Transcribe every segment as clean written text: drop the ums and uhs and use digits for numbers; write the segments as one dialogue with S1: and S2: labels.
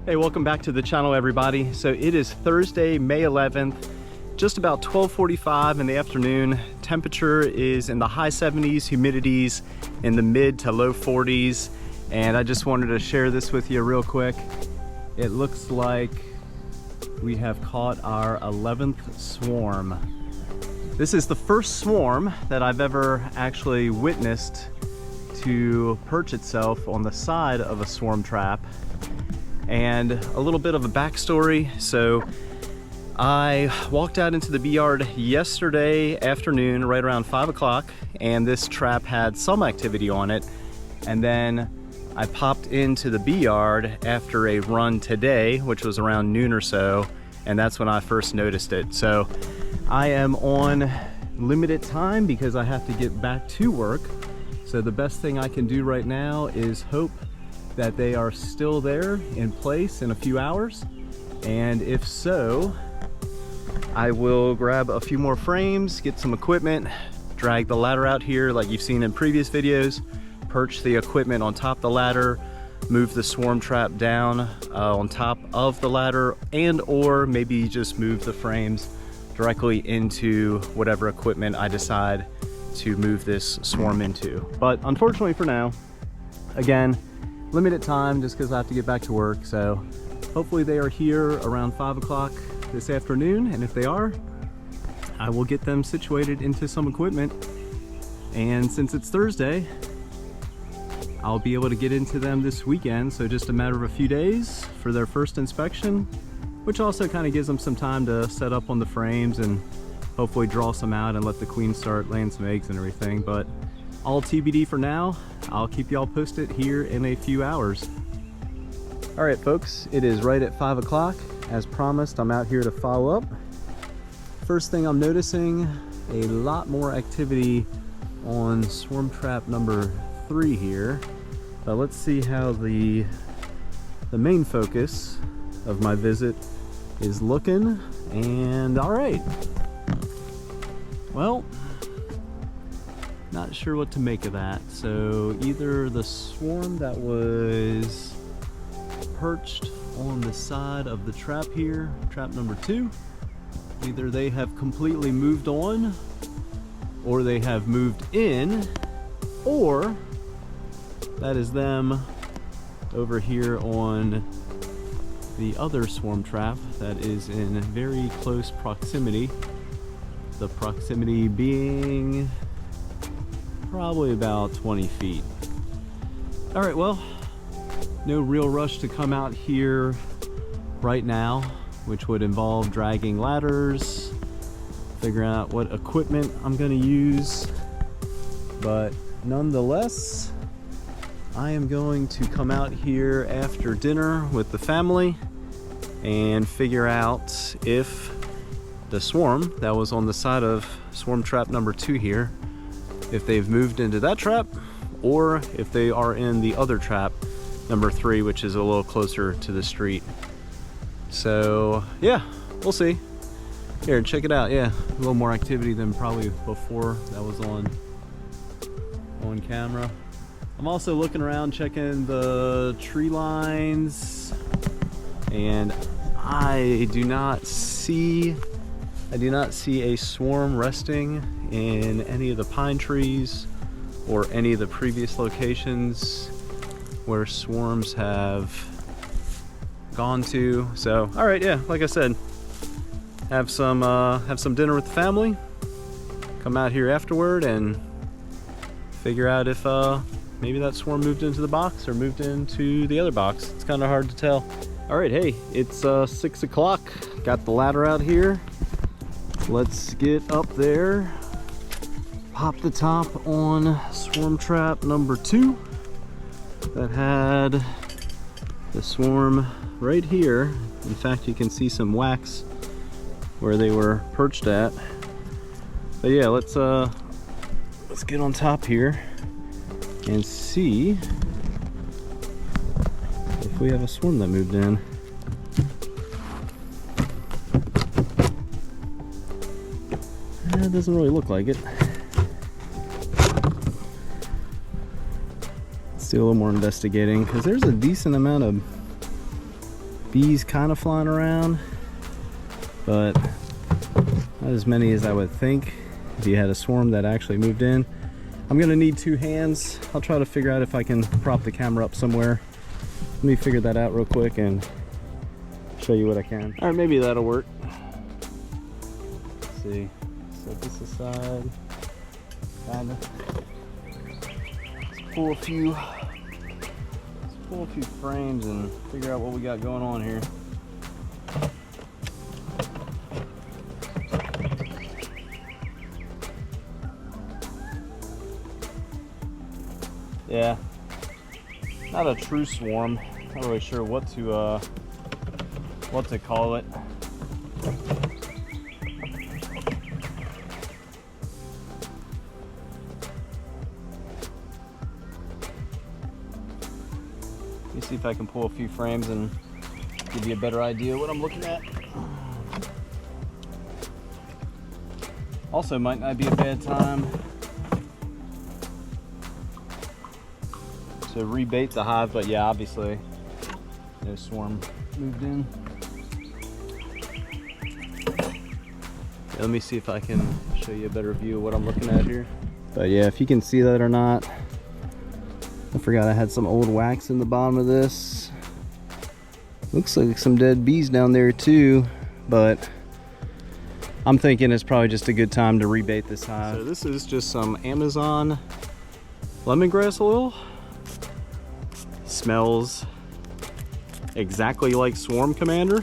S1: Hey, welcome back to the channel, everybody. So it is Thursday, May 11th, just about 12:45 in the afternoon. Temperature is in the high 70s, humidity's in the mid to low 40s. And I just wanted to share this with you real quick. It looks like we have caught our 11th swarm. This is the first swarm that I've ever actually witnessed to perch itself on the side of a swarm trap. And a little bit of a backstory. So I walked out into the bee yard yesterday afternoon, right around 5 o'clock, and this trap had some activity on it. And then I popped into the bee yard after a run today, which was around noon or so, and that's when I first noticed it. So I am on limited time because I have to get back to work. So the best thing I can do right now is hope that they are still there in place in a few hours. And if so, I will grab a few more frames, get some equipment, drag the ladder out here like you've seen in previous videos, perch the equipment on top of the ladder, move the swarm trap down on top of the ladder, and or maybe just move the frames directly into whatever equipment I decide to move this swarm into. But unfortunately for now, again, limited time just because I have to get back to work. So hopefully they are here around 5 o'clock this afternoon, and if they are, I will get them situated into some equipment. And since it's Thursday, I'll be able to get into them this weekend. So just a matter of a few days for their first inspection, which also kind of gives them some time to set up on the frames and hopefully draw some out and let the queen start laying some eggs and everything. But all TBD for now. I'll keep y'all posted here in a few hours. All right, folks, it is right at 5 o'clock. As promised, I'm out here to follow up. First thing I'm noticing, a lot more activity on swarm trap number 3 here. But let's see how the main focus of my visit is looking. And all right, well, not sure what to make of that. So either the swarm that was perched on the side of the trap here, trap number 2, either they have completely moved on, or they have moved in, or that is them over here on the other swarm trap that is in very close proximity. The proximity being probably about 20 feet. All right, well, no real rush to come out here right now, which would involve dragging ladders, figuring out what equipment I'm gonna use. But nonetheless, I am going to come out here after dinner with the family and figure out if the swarm that was on the side of swarm trap number 2 here, if they've moved into that trap, or if they are in the other trap, number 3, which is a little closer to the street. So yeah, we'll see. Here, check it out. Yeah, a little more activity than probably before that was on camera. I'm also looking around, checking the tree lines, and I do not see a swarm resting in any of the pine trees or any of the previous locations where swarms have gone to. So, all right, yeah, like I said, have some dinner with the family, come out here afterward and figure out if maybe that swarm moved into the box or moved into the other box. It's kind of hard to tell. All right, hey, it's 6 o'clock. Got the ladder out here. Let's get up there, pop the top on swarm trap number 2 that had the swarm right here. In fact, you can see some wax where they were perched at. But yeah, let's get on top here and see if we have a swarm that moved in. It doesn't really look like it. Let's do a little more investigating, because there's a decent amount of bees kind of flying around, but not as many as I would think if you had a swarm that actually moved in. I'm gonna need 2 hands. I'll try to figure out if I can prop the camera up somewhere. Let me figure that out real quick and show you what I can. All right, maybe that'll work. Let's see, set this aside. Kinda. Let's pull a few frames and figure out what we got going on here. Yeah, not a true swarm. Not really sure what to call it. Let me see if I can pull a few frames and give you a better idea of what I'm looking at. Also, might not be a bad time to rebait the hive, but yeah, obviously no swarm moved in. Yeah, let me see if I can show you a better view of what I'm looking at here. But yeah, if you can see that or not, I forgot I had some old wax in the bottom of this. Looks like some dead bees down there too, but I'm thinking it's probably just a good time to rebait this hive. So this is just some Amazon lemongrass oil. Smells exactly like Swarm Commander,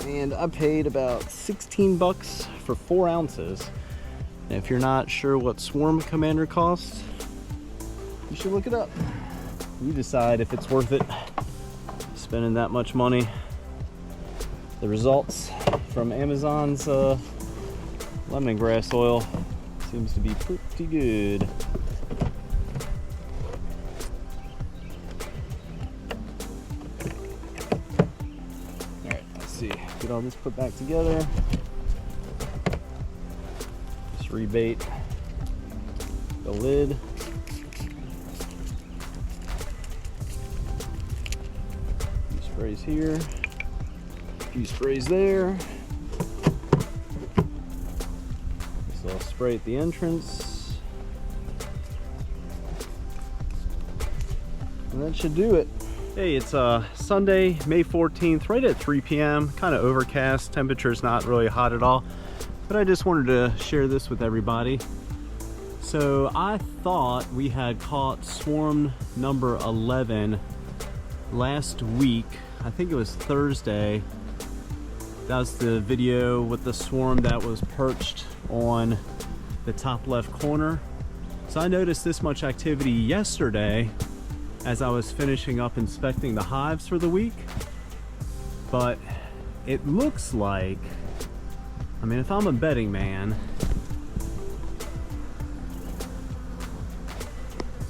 S1: and I paid about 16 bucks for 4 ounces. And if you're not sure what Swarm Commander costs, you should look it up. You decide if it's worth it spending that much money. The results from Amazon's lemongrass oil seems to be pretty good. Get all this put back together. Just rebait the lid. A few sprays here, a few sprays there. So I'll spray at the entrance. And that should do it. Hey, it's Sunday, May 14th, right at 3 p.m. Kind of overcast, temperature's not really hot at all, but I just wanted to share this with everybody. So I thought we had caught swarm number 11 last week. I think it was Thursday. That was the video with the swarm that was perched on the top left corner. So I noticed this much activity yesterday as I was finishing up inspecting the hives for the week. But it looks like, I mean, if I'm a betting man,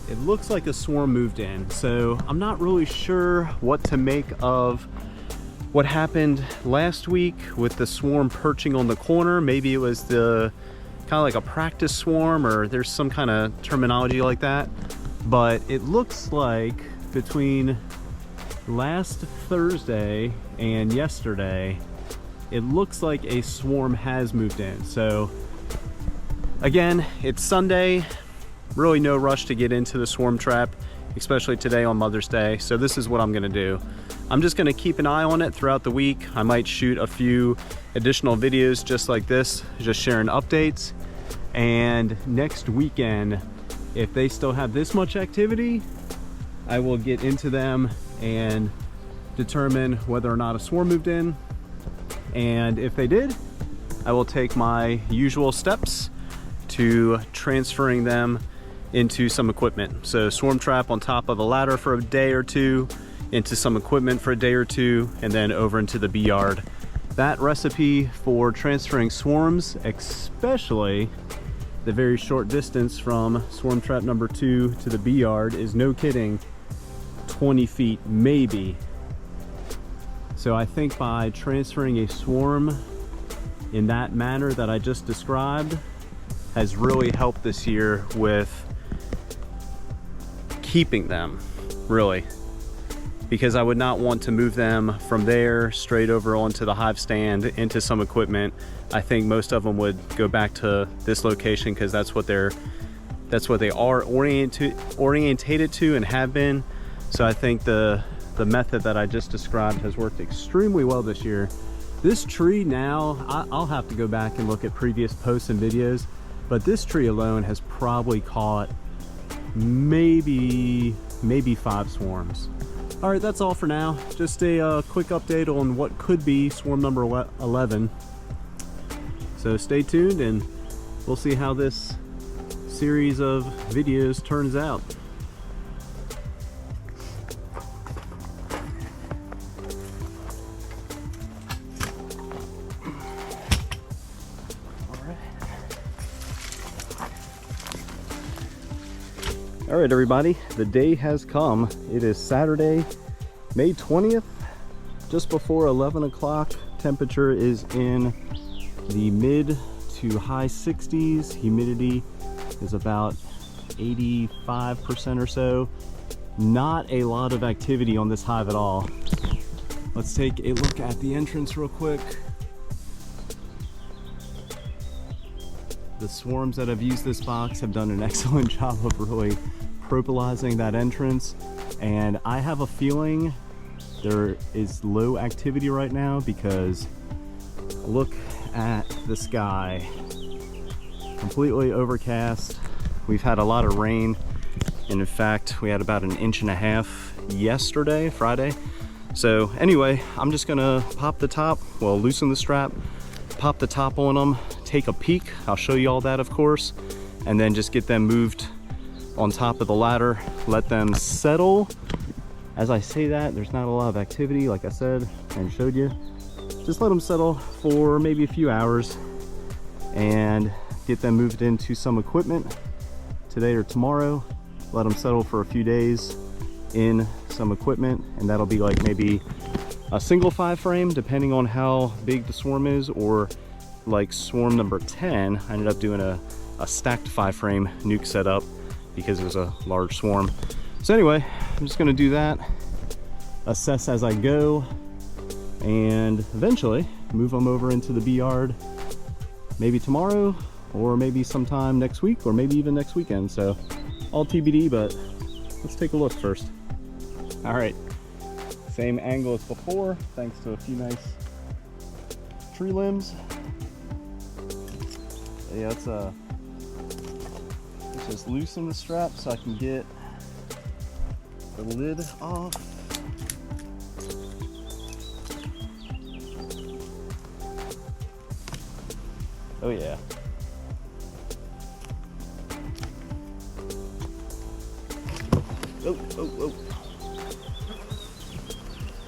S1: it looks like a swarm moved in. So I'm not really sure what to make of what happened last week with the swarm perching on the corner. Maybe it was the kind of like a practice swarm, or there's some kind of terminology like that. But it looks like between last Thursday and yesterday, it looks like a swarm has moved in. So again, it's Sunday, really no rush to get into the swarm trap, especially today on Mother's Day. So this is what I'm gonna do. I'm just gonna keep an eye on it throughout the week. I might shoot a few additional videos just like this, just sharing updates. And next weekend, if they still have this much activity, I will get into them and determine whether or not a swarm moved in. And if they did, I will take my usual steps to transferring them into some equipment. So swarm trap on top of a ladder for a day or two, into some equipment for a day or two, and then over into the bee yard. That recipe for transferring swarms, especially the very short distance from swarm trap number 2 to the bee yard, is no kidding 20 feet maybe. So I think by transferring a swarm in that manner that I just described has really helped this year with keeping them, really. because I would not want to move them from there straight over onto the hive stand into some equipment. I think most of them would go back to this location because that's what they are orientated to and have been. So I think the method that I just described has worked extremely well this year. This tree now, I'll have to go back and look at previous posts and videos, but this tree alone has probably caught maybe 5 swarms. All right, that's all for now. Just a quick update on what could be swarm number 11. So stay tuned and we'll see how this series of videos turns out. All right, everybody, the day has come. It is Saturday, May 20th, just before 11 o'clock. Temperature is in the mid to high 60s. Humidity is about 85% or so. Not a lot of activity on this hive at all. Let's take a look at the entrance real quick. The swarms that have used this box have done an excellent job of really propylizing that entrance, and I have a feeling there is low activity right now because look at the sky. Completely overcast. We've had a lot of rain, and in fact we had about 1.5 inches yesterday, Friday. So anyway, I'm just gonna pop the top, well, loosen the strap, pop the top on them, take a peek. I'll show you all that, of course, and then just get them moved on top of the ladder, let them settle. As I say that, there's not a lot of activity, like I said and showed you. Just let them settle for maybe a few hours and get them moved into some equipment today or tomorrow. Let them settle for a few days in some equipment, and that'll be like maybe a single 5 frame depending on how big the swarm is, or like swarm number 10, I ended up doing a stacked 5 frame nuke setup because it was a large swarm. So anyway, I'm just gonna do that, assess as I go, and eventually move them over into the bee yard maybe tomorrow, or maybe sometime next week, or maybe even next weekend. So all TBD, but let's take a look first. All right, same angle as before, thanks to a few nice tree limbs. Yeah, let's just loosen the strap so I can get the lid off. Oh yeah. Oh.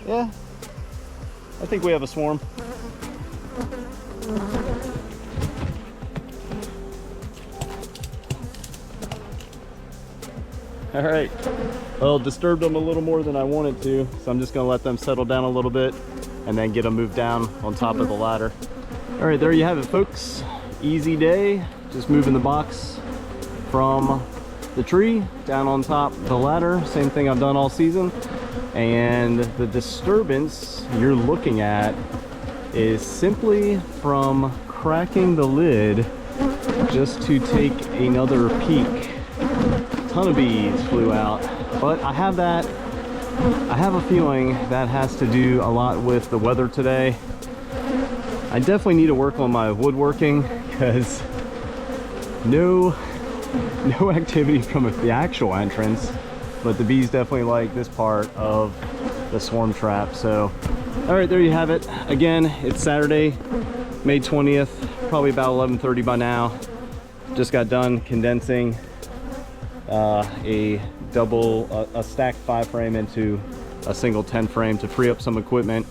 S1: Yeah, I think we have a swarm. All right, well, disturbed them a little more than I wanted to, so I'm just gonna let them settle down a little bit and then get them moved down on top of the ladder. All right, there you have it, folks. Easy day, just moving the box from the tree down on top of the ladder. Same thing I've done all season. And the disturbance you're looking at is simply from cracking the lid just to take another peek. Ton of bees flew out, but I have a feeling that has to do a lot with the weather today. I definitely need to work on my woodworking because no activity from the actual entrance, but the bees definitely like this part of the swarm trap. So all right, there you have it. Again, it's Saturday, May 20th, probably about 11:30 by now. Just got done condensing a stacked 5 frame into a single 10 frame to free up some equipment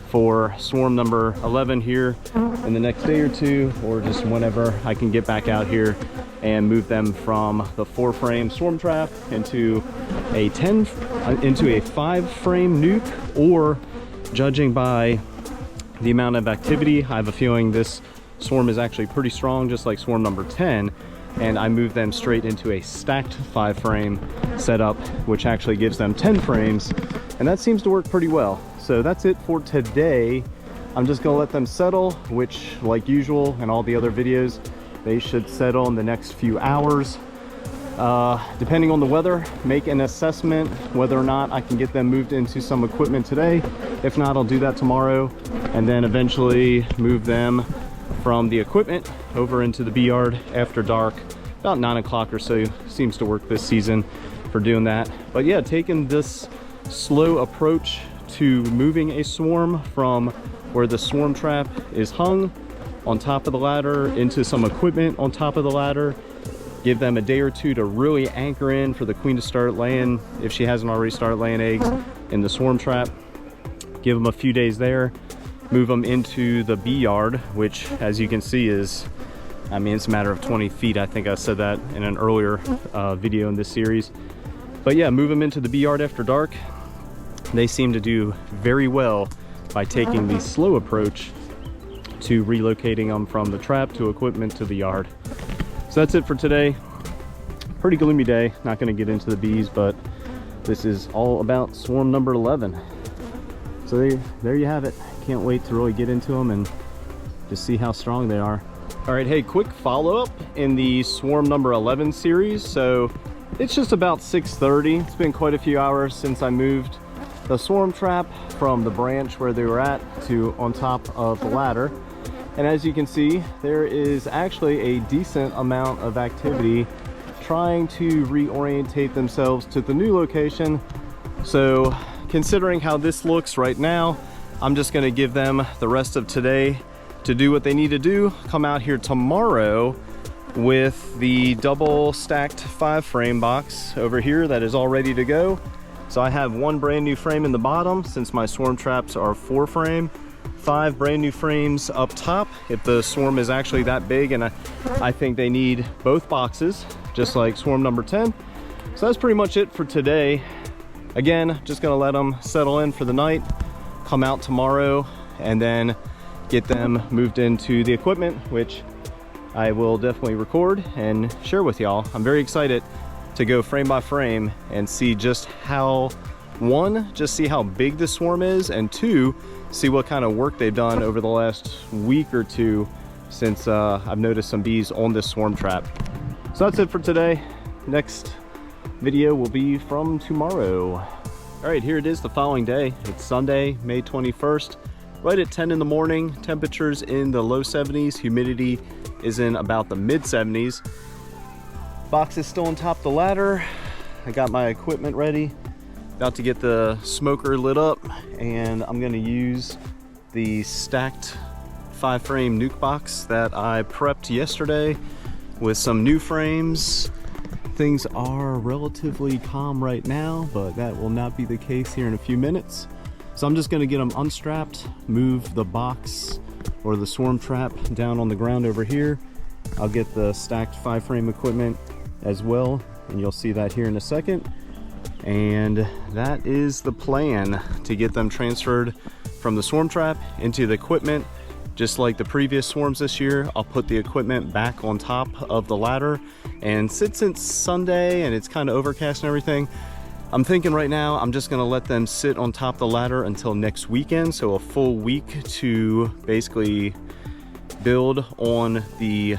S1: for swarm number 11 here in the next day or two, or just whenever I can get back out here and move them from the 4 frame swarm trap into a 5 frame nuke, or judging by the amount of activity, I have a feeling this swarm is actually pretty strong, just like swarm number 10. and I move them straight into a stacked 5-frame setup, which actually gives them 10 frames, and that seems to work pretty well. So that's it for today. I'm just gonna let them settle, which, like usual in all the other videos, they should settle in the next few hours. Depending on the weather, make an assessment whether or not I can get them moved into some equipment today. If not, I'll do that tomorrow, and then eventually move them from the equipment over into the bee yard after dark, about 9 o'clock or so. Seems to work this season for doing that. But yeah, taking this slow approach to moving a swarm from where the swarm trap is hung on top of the ladder into some equipment on top of the ladder. Give them a day or two to really anchor in for the queen to start laying, if she hasn't already started laying eggs in the swarm trap. Give them a few days there, move them into the bee yard, which, as you can see, is, I mean, it's a matter of 20 feet. I think I said that in an earlier video in this series. But yeah, move them into the bee yard after dark. They seem to do very well by taking the slow approach to relocating them from the trap to equipment to the yard. So that's it for today. Pretty gloomy day. Not going to get into the bees, but this is all about swarm number 11. So there you have it. Can't wait to really get into them and just see how strong they are. All right, hey, quick follow-up in the swarm number 11 series. So it's just about 6:30. It's been quite a few hours since I moved the swarm trap from the branch where they were at to on top of the ladder. And as you can see, there is actually a decent amount of activity trying to reorientate themselves to the new location. So considering how this looks right now, I'm just gonna give them the rest of today to do what they need to do. Come out here tomorrow with the double stacked 5-frame box over here that is all ready to go. So I have one brand new frame in the bottom, since my swarm traps are 4-frame. 5 brand new frames up top if the swarm is actually that big, and I think they need both boxes, just like swarm number 10. So that's pretty much it for today. Again, just gonna let them settle in for the night, come out tomorrow, and then get them moved into the equipment, which I will definitely record and share with y'all. I'm very excited to go frame by frame and see just how, one, just see how big the swarm is, and two, see what kind of work they've done over the last week or two since I've noticed some bees on this swarm trap. So that's it for today. Next video will be from tomorrow. All right, here it is the following day. It's Sunday, May 21st, right at 10 in the morning. Temperatures in the low 70s, humidity is in about the mid 70s. Box is still on top of the ladder. I got my equipment ready. About to get the smoker lit up, and I'm gonna use the stacked 5-frame nuke box that I prepped yesterday with some new frames. Things are relatively calm right now, but that will not be the case here in a few minutes. So I'm just gonna get them unstrapped, move the box or the swarm trap down on the ground over here. I'll get the stacked 5-frame equipment as well, and you'll see that here in a second. And that is the plan, to get them transferred from the swarm trap into the equipment. Just like the previous swarms this year, I'll put the equipment back on top of the ladder. And since it's Sunday and it's kind of overcast and everything, I'm thinking right now I'm just gonna let them sit on top of the ladder until next weekend. So a full week to basically build on the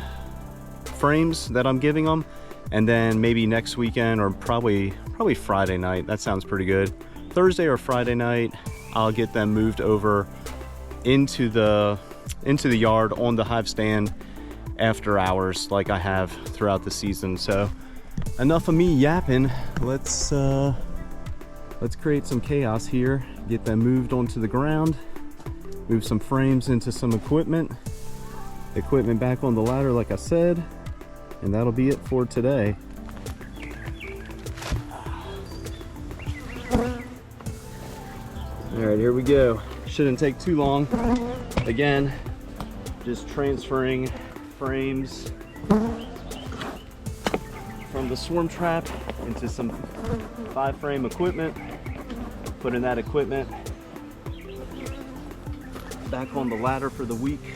S1: frames that I'm giving them. And then maybe next weekend, or probably Friday night, that sounds pretty good. Thursday or Friday night, I'll get them moved over into the yard on the hive stand after hours, like I have throughout the season. So enough of me yapping. Let's create some chaos here. Get them moved onto the ground, move some frames into some equipment back on the ladder like I said. And that'll be it for today. All right, here we go. Shouldn't take too long. Again, just transferring frames from the swarm trap into some 5-frame equipment. Putting that equipment back on the ladder for the week.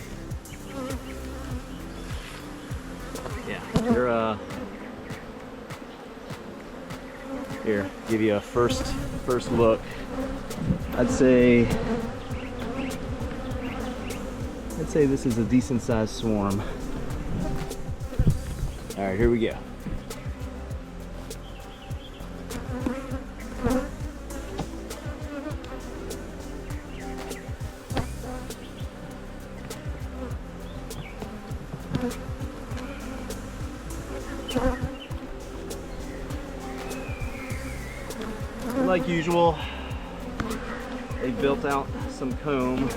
S1: Yeah. They're here, give you a first look. I'd say this is a decent sized swarm. All right, here we go. Like usual, they built out some comb,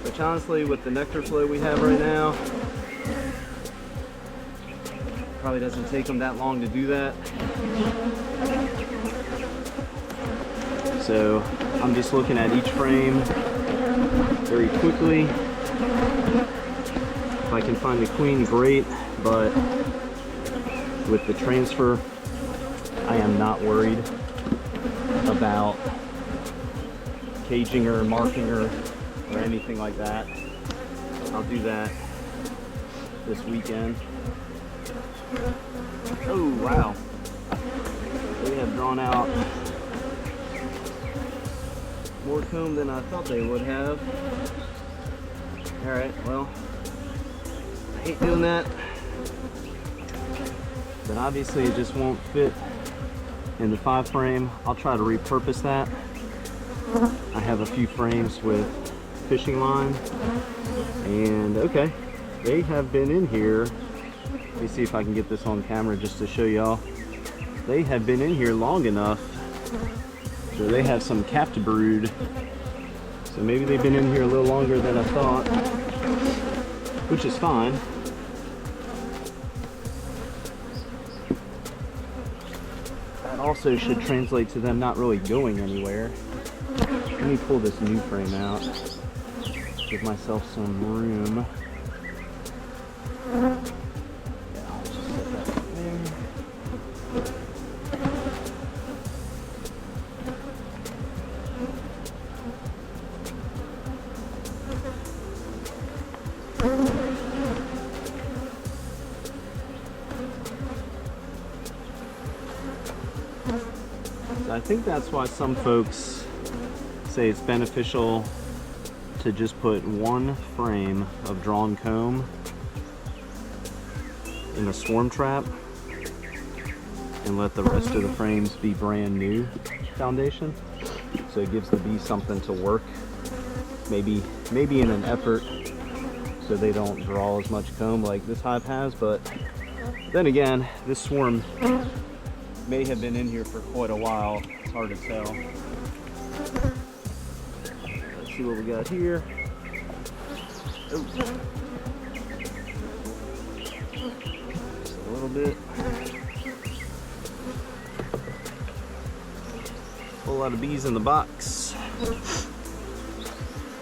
S1: which honestly, with the nectar flow we have right now, probably doesn't take them that long to do that. So I'm just looking at each frame very quickly. If I can find the queen, great, but with the transfer, I am not worried about caging her, marking her, or anything like that. I'll do that this weekend. Oh wow, they have drawn out more comb than I thought they would have. All right, well, I hate doing that, but obviously it just won't fit in the 5 frame. I'll try to repurpose that. I have a few frames with fishing line, and okay, they have been in here. Let me see if I can get this on camera just to show y'all. They have been in here long enough so they have some capped brood. So maybe they've been in here a little longer than I thought, which is fine. Also should translate to them not really going anywhere. Let me pull this new frame out, give myself some room. Yeah, I'll just set that up there. I think that's why some folks say it's beneficial to just put 1 frame of drawn comb in a swarm trap and let the rest of the frames be brand new foundation. So it gives the bees something to work, maybe in an effort so they don't draw as much comb like this hive has. But then again, this swarm may have been in here for quite a while. It's hard to tell. Let's see what we got here. Oh. Just a little bit. A whole lot of bees in the box.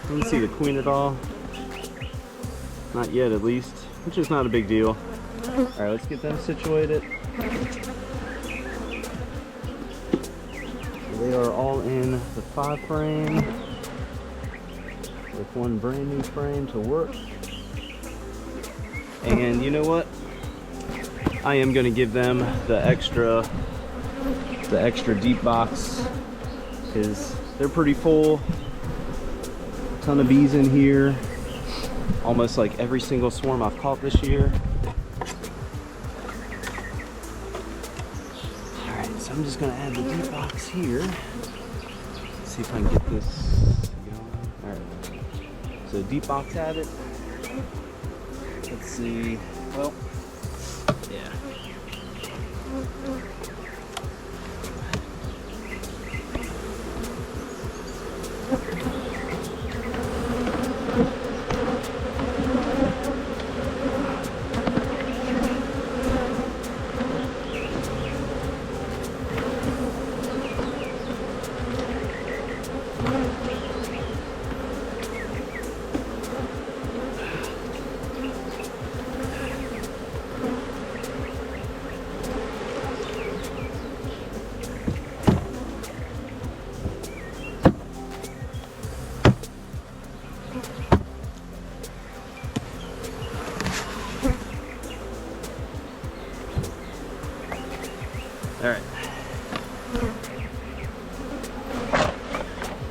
S1: Didn't see the queen at all. Not yet, at least, which is not a big deal. All right, let's get them situated. They are all in the 5 frame with 1 brand new frame to work. And you know what? I am going to give them the extra deep box because they're pretty full. A ton of bees in here. Almost like every single swarm I've caught this year. So I'm just going to add the deep box here. Let's see if I can get this going. Alright. So deep box added. Let's see. Well, yeah.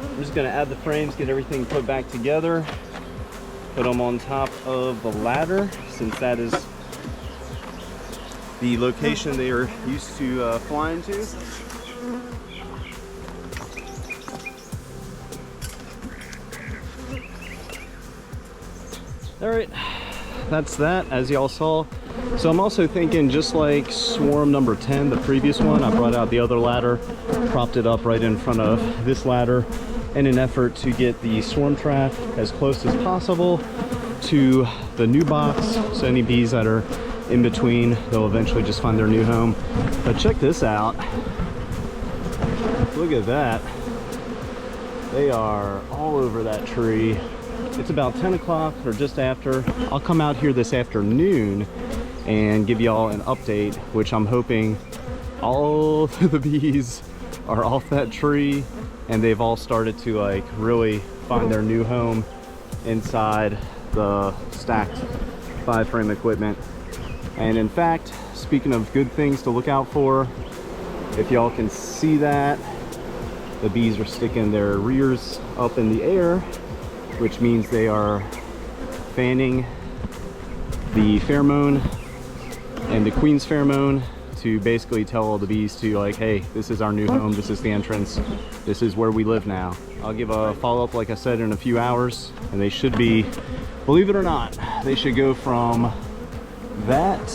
S1: I'm just gonna add the frames, get everything put back together, put them on top of the ladder, since that is the location they are used to flying to. All right, that's that, as y'all saw. So I'm also thinking, just like swarm number 10, the previous one, I brought out the other ladder, propped it up right in front of this ladder in an effort to get the swarm trap as close as possible to the new box. So any bees that are in between, they'll eventually just find their new home. But check this out. Look at that. They are all over that tree. It's about 10 o'clock or just after. I'll come out here this afternoon and give y'all an update, which I'm hoping all the bees are off that tree and they've all started to like really find their new home inside the stacked 5-frame equipment. And in fact, speaking of good things to look out for, if y'all can see that, the bees are sticking their rears up in the air, which means they are fanning the pheromone and the queen's pheromone to basically tell all the bees to like, hey, this is our new home, this is the entrance, this is where we live now. I'll give a follow-up, like I said, in a few hours, and they should be, believe it or not, they should go from that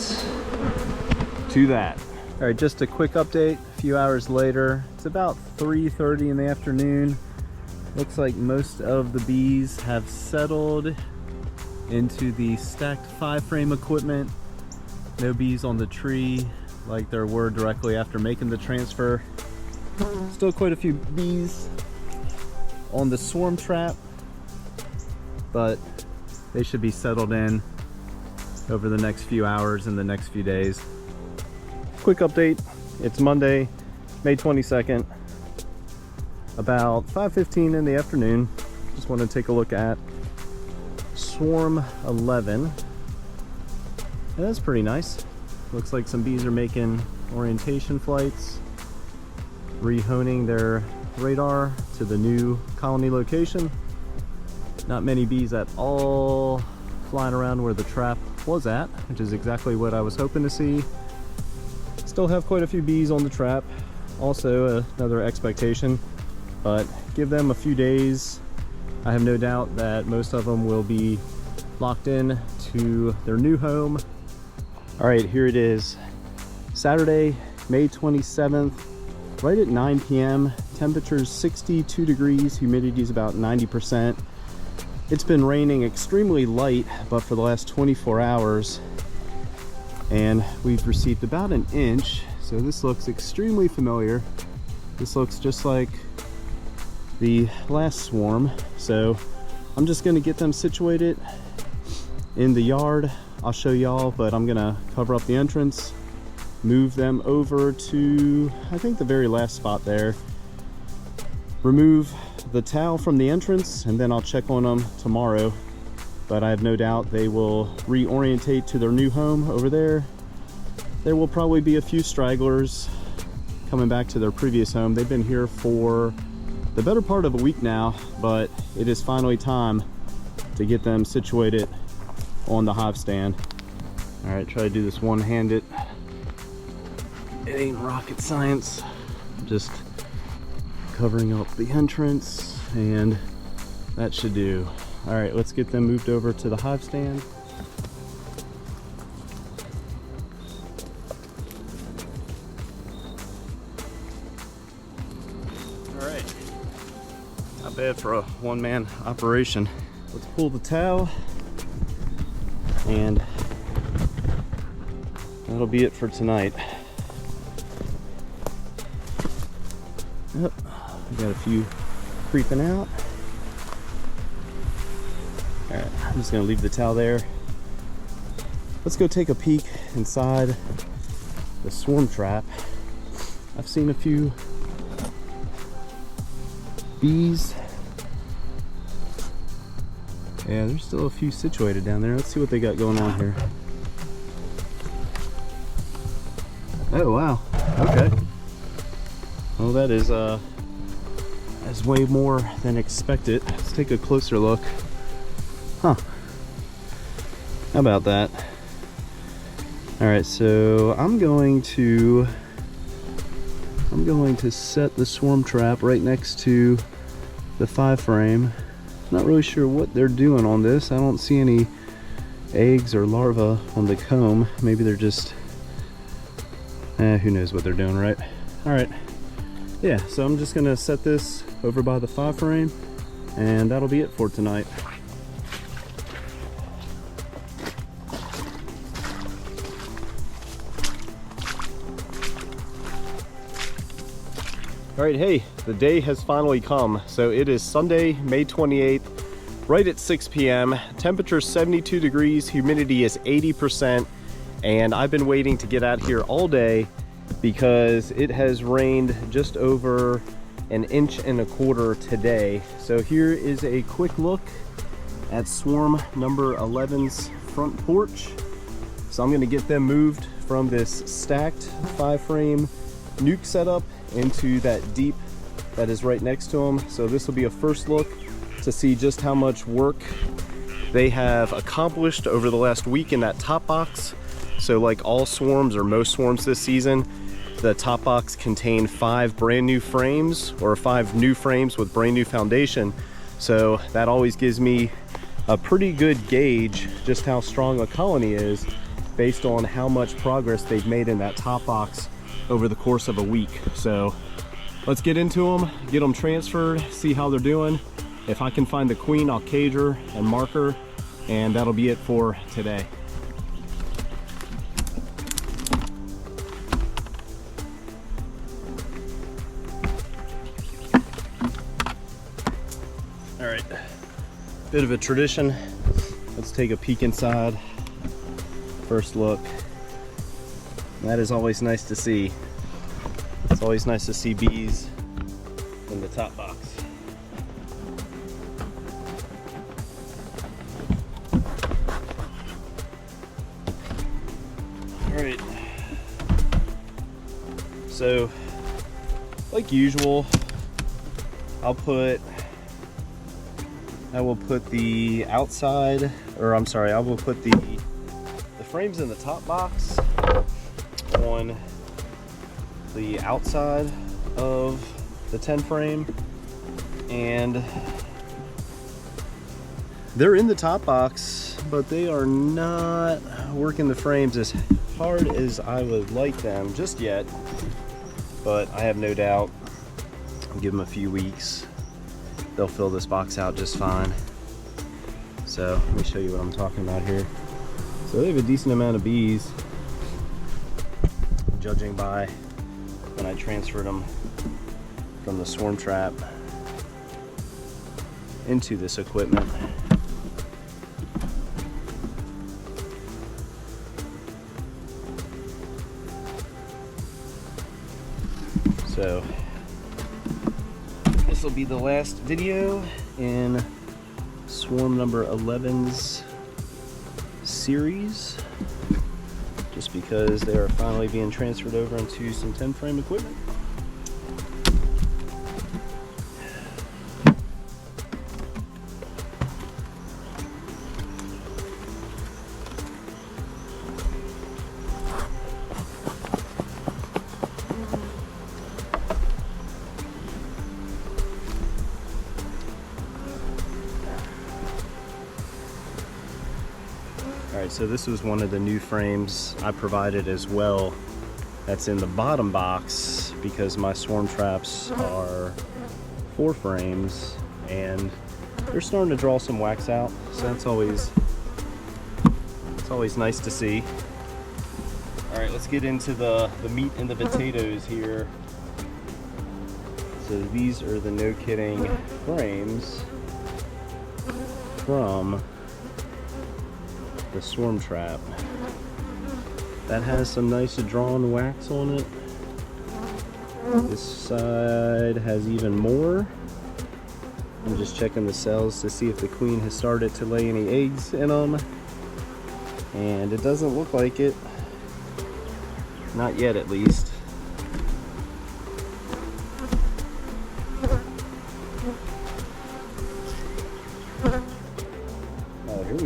S1: to that. All right, just a quick update. A few hours later, it's about 3:30 in the afternoon. Looks like most of the bees have settled into the stacked 5-frame equipment. No bees on the tree like there were directly after making the transfer. Still quite a few bees on the swarm trap, but they should be settled in over the next few hours and the next few days. Quick update, it's Monday, May 22nd, about 5:15 in the afternoon. Just want to take a look at swarm 11. And that's pretty nice. Looks like some bees are making orientation flights, rehoning their radar to the new colony location. Not many bees at all flying around where the trap was at, which is exactly what I was hoping to see. Still have quite a few bees on the trap, also another expectation, but give them a few days. I have no doubt that most of them will be locked in to their new home. All right, here it is, Saturday, May 27th, right at 9 p.m. Temperature's 62 degrees, humidity is about 90%. It's been raining extremely light, but for the last 24 hours, and we've received about an inch. So this looks extremely familiar. This looks just like the last swarm. So I'm just gonna get them situated in the yard. I'll show y'all, but I'm gonna cover up the entrance, move them over to, I think, the very last spot there, remove the towel from the entrance, and then I'll check on them tomorrow. But I have no doubt they will reorientate to their new home over there. There will probably be a few stragglers coming back to their previous home. They've been here for the better part of a week now, but it is finally time to get them situated on the hive stand. All right, try to do this one-handed. It ain't rocket science. Just covering up the entrance, and that should do. All right, let's get them moved over to the hive stand. All right, not bad for a one-man operation. Let's pull the towel, and that'll be it for tonight. Yep, we got a few creeping out. All right, I'm just gonna leave the towel there. Let's go take a peek inside the swarm trap. I've seen a few bees. Yeah, there's still a few situated down there. Let's see what they got going on here. Oh, wow. Okay. Well, that's way more than expected. Let's take a closer look. Huh. How about that? All right, so I'm going to set the swarm trap right next to the 5-frame. Not really sure what they're doing on this. I don't see any eggs or larvae on the comb. Maybe they're just, who knows what they're doing, right? All right, yeah, so I'm just gonna set this over by the 5-frame, and that'll be it for tonight. All right, hey, the day has finally come. So it is Sunday, May 28th, right at 6 p.m. Temperature 72 degrees, humidity is 80%, and I've been waiting to get out here all day because it has rained just over 1.25 inches today. So here is a quick look at swarm number 11's front porch. So I'm gonna get them moved from this stacked 5-frame nuke setup into that deep that is right next to them. So this will be a first look to see just how much work they have accomplished over the last week in that top box. So like all swarms, or most swarms this season, the top box contained 5 brand new frames, or 5 new frames with brand new foundation. So that always gives me a pretty good gauge just how strong a colony is based on how much progress they've made in that top box over the course of a week. So let's get into them, get them transferred, see how they're doing. If I can find the queen, I'll cage her and mark her, and that'll be it for today. All right, bit of a tradition. Let's take a peek inside. First look. That is always nice to see. It's always nice to see bees in the top box. All right. So, like usual, I will put the outside, or I'm sorry, I will put the frames in the top box on the outside of the 10 frame, and they're in the top box, but they are not working the frames as hard as I would like them just yet, but I have no doubt, I'll give them a few weeks, they'll fill this box out just fine. So let me show you what I'm talking about here. So they have a decent amount of bees, judging by when I transferred them from the swarm trap into this equipment. So this will be the last video in swarm number 11's series, just because they are finally being transferred over into some 10 frame equipment. Alright, so this was one of the new frames I provided as well. That's in the bottom box because my swarm traps are 4 frames and they're starting to draw some wax out, so that's always nice to see. Alright, let's get into the meat and the potatoes here. So these are the no kidding frames from the swarm trap. That has some nice drawn wax on it. This side has even more. I'm just checking the cells to see if the queen has started to lay any eggs in them, and it doesn't look like it, not yet at least.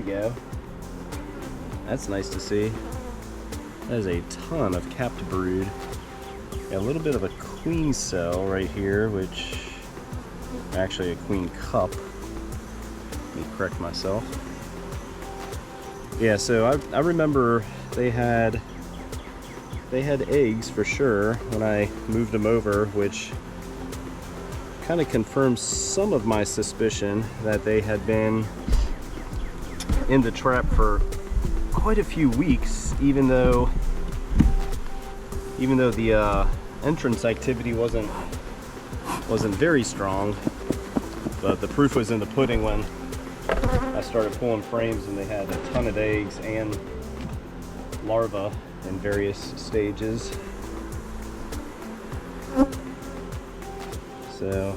S1: go. That's nice to see. That is a ton of capped brood. Got a little bit of a queen cell right here, which actually a queen cup. Let me correct myself. Yeah, so I remember they had eggs for sure when I moved them over, which kind of confirms some of my suspicion that they had been in the trap for quite a few weeks, even though the entrance activity wasn't very strong. But the proof was in the pudding when I started pulling frames and they had a ton of eggs and larvae in various stages. So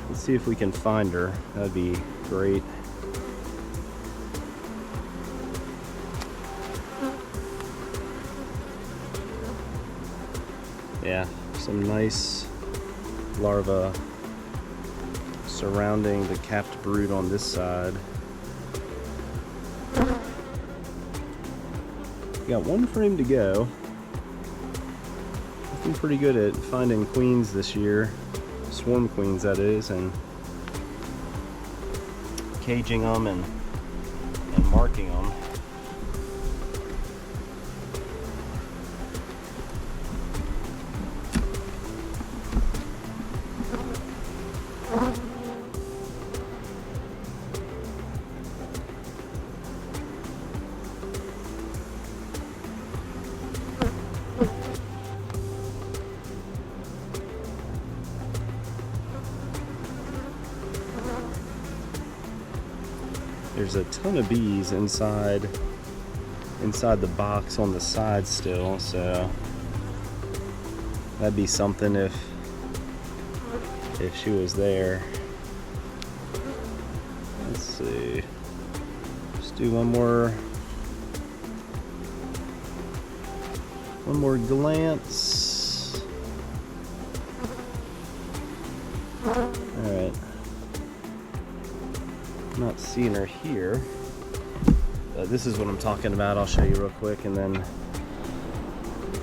S1: let's see if we can find her. That'd be great. Yeah, some nice larvae surrounding the capped brood on this side. We got one frame to go. I've been pretty good at finding queens this year, swarm queens that is, and caging them and marking them. There's a ton of bees inside the box on the side still, so that'd be something if she was there. Let's see. Just do one more glance. All right. Not seeing her here. This is what I'm talking about. I'll show you real quick, and then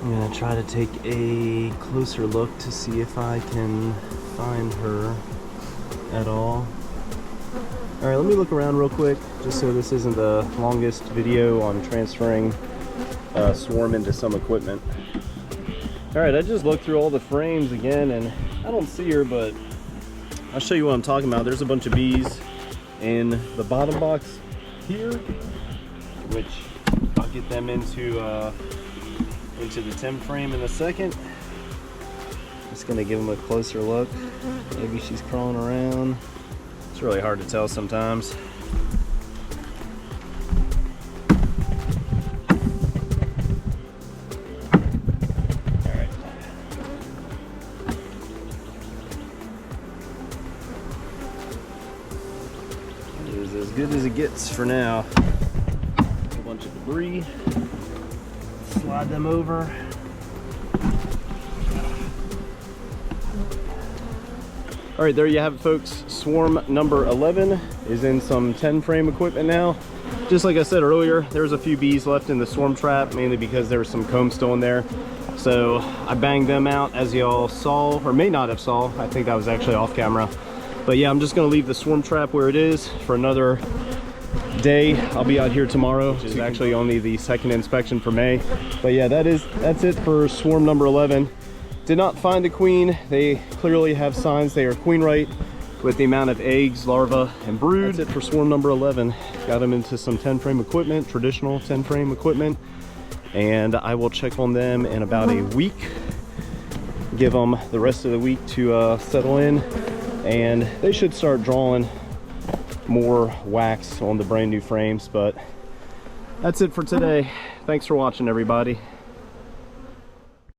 S1: I'm gonna try to take a closer look to see if I can find her at all. All right, let me look around real quick, just so this isn't the longest video on transferring swarm into some equipment. All right, I just looked through all the frames again, and I don't see her, but I'll show you what I'm talking about. There's a bunch of bees in the bottom box here, which I'll get them into the 10 frame in a second. Just gonna give them a closer look. Maybe she's crawling around. It's really hard to tell sometimes. All right. It is as good as it gets for now. A bunch of debris. Slide them over. All right, there you have it, folks. Swarm number 11 is in some 10 frame equipment now. Just like I said earlier, there's a few bees left in the swarm trap, mainly because there was some comb still in there. So I banged them out, as y'all saw, or may not have saw. I think that was actually off camera. But yeah, I'm just gonna leave the swarm trap where it is for another day. I'll be out here tomorrow, which is actually only the second inspection for May. But yeah, that's it for swarm number 11. Did not find a queen. They clearly have signs they are queen right with the amount of eggs, larvae, and brood. That's it for swarm number 11. Got them into some 10 frame equipment, traditional 10 frame equipment, and I will check on them in about a week. Give them the rest of the week to settle in, and they should start drawing more wax on the brand new frames. But that's it for today. Thanks for watching, everybody.